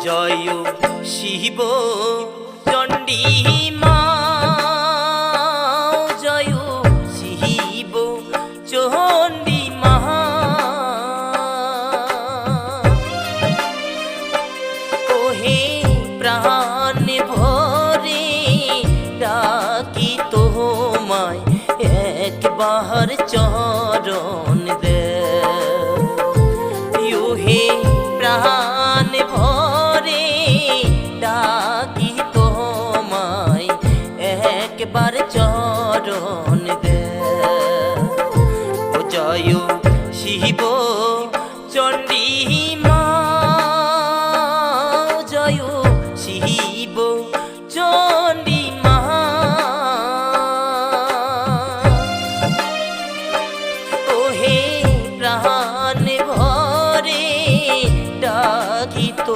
জয় শিব চণ্ডী মা, জয় শিব চণ্ডী মা। ওহে প্রাণ ভরে ডাকি তোমায় একবার চরণ